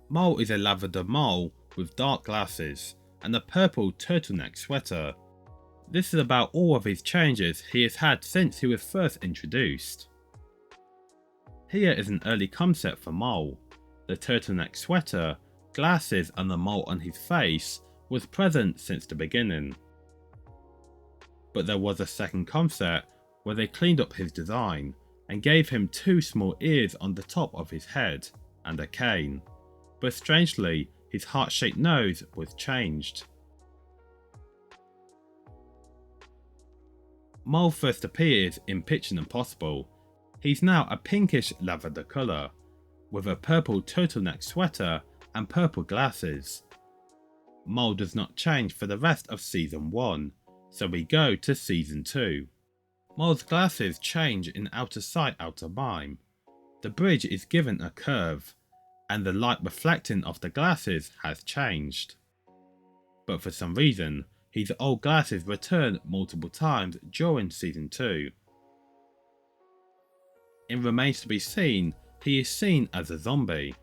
Mole is a lavender mole with dark glasses and a purple turtleneck sweater. This is about all of his changes he has had since he was first introduced. Here is an early concept for Mole. The turtleneck sweater, glasses and the mole on his face was present since the beginning. But there was a second concept where they cleaned up his design and gave him 2 small ears on the top of his head and a cane. But strangely, his heart-shaped nose was changed. Mole first appears in Petition Impossible. He's now a pinkish lavender colour, with a purple turtleneck sweater and purple glasses. Mole does not change for the rest of Season 1, so we go to Season 2. Mole's glasses change in Outer Sight, Outer Mind. The bridge is given a curve, and the light reflecting off the glasses has changed. But for some reason, his old glasses return multiple times during Season 2. It remains to be seen he is seen as a zombie.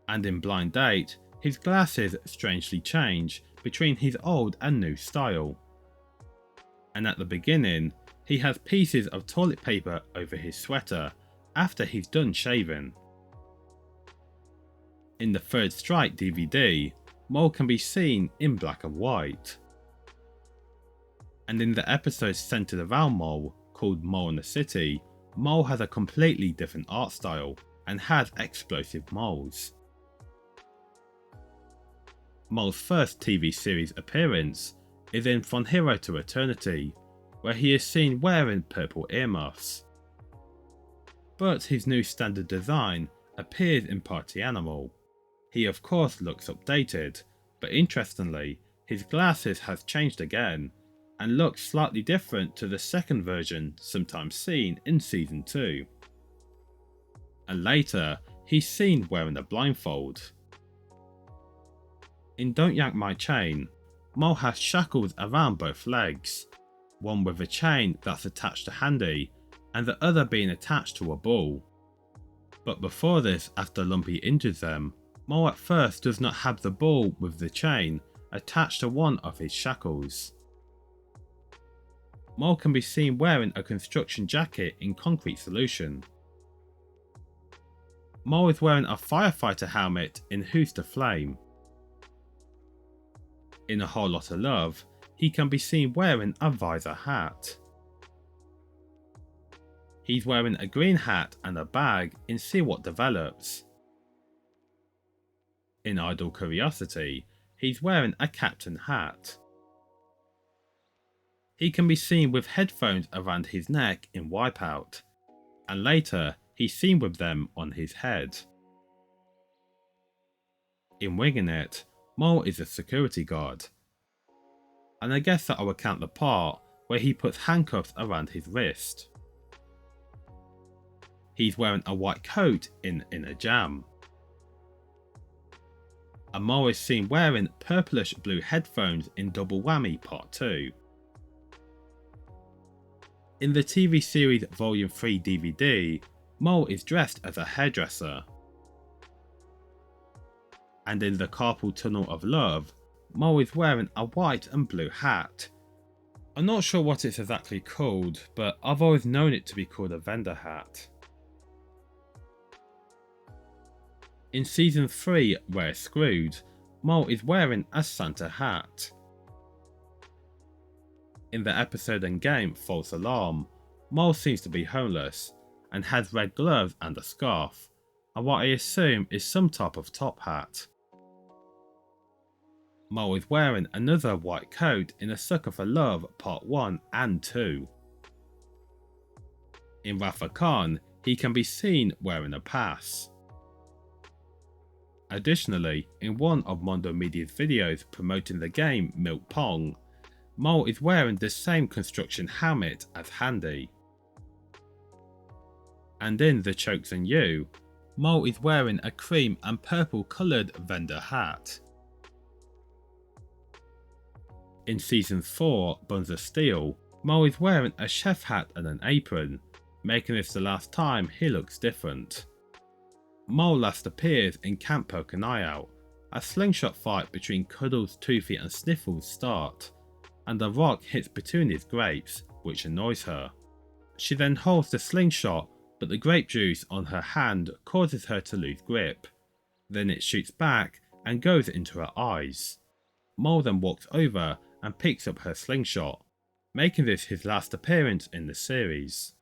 And in Blind Date, his glasses strangely change between his old and new style. And at the beginning, he has pieces of toilet paper over his sweater after he's done shaving. In the Third Strike DVD, Mole can be seen in black and white. And in the episode centered around Mole, called Mole in the City, Mole has a completely different art style and has explosive moles. Mole's first TV series appearance is in From Hero to Eternity, where he is seen wearing purple earmuffs. But his new standard design appears in Party Animal. He of course looks updated, but interestingly, his glasses has changed again and looks slightly different to the second version sometimes seen in Season 2. And later, he's seen wearing a blindfold. In Don't Yank My Chain, Mole has shackles around both legs, one with a chain that's attached to Handy and the other being attached to a ball. But before this, after Lumpy injures them, Mole at first does not have the ball with the chain attached to one of his shackles. Mole can be seen wearing a construction jacket in Concrete Solution. Mole is wearing a firefighter helmet in Who's to Flame. In A Whole Lot of Love, he can be seen wearing a visor hat. He's wearing a green hat and a bag in See What Develops. In Idle Curiosity, he's wearing a captain hat. He can be seen with headphones around his neck in Wipeout, and later he's seen with them on his head. In Winging It, Mole is a security guard, and I guess that I would count the part where he puts handcuffs around his wrist. He's wearing a white coat in a Jam. And Mole is seen wearing purplish blue headphones in Double Whammy Part 2. In the TV series Volume 3 DVD, Mole is dressed as a hairdresser. And in the Carpool Tunnel of Love, Mole is wearing a white and blue hat. I'm not sure what it's exactly called, but I've always known it to be called a vendor hat. In Season 3, We're Screwed, Mole is wearing a Santa hat. In the episode and game False Alarm, Mole seems to be homeless and has red gloves and a scarf, and what I assume is some type of top hat. Mole is wearing another white coat in A Sucker for Love Part 1 and 2. In Wrath of Khan, he can be seen wearing a pass. Additionally, in one of MondoMedia's videos promoting the game Milk Pong, Mole is wearing the same construction helmet as Handy. And in The Chokes on You, Mole is wearing a cream and purple coloured vendor hat. In Season 4, Buns of Steel, Mole is wearing a chef hat and an apron, making this the last time he looks different. Mole last appears in Can't Poke an Eye Out. A slingshot fight between Cuddles, Toothy and Sniffles start, and the rock hits Petunia's grapes, which annoys her. She then holds the slingshot, but the grape juice on her hand causes her to lose grip. Then it shoots back and goes into her eyes. Mole then walks over and picks up her slingshot, making this his last appearance in the series.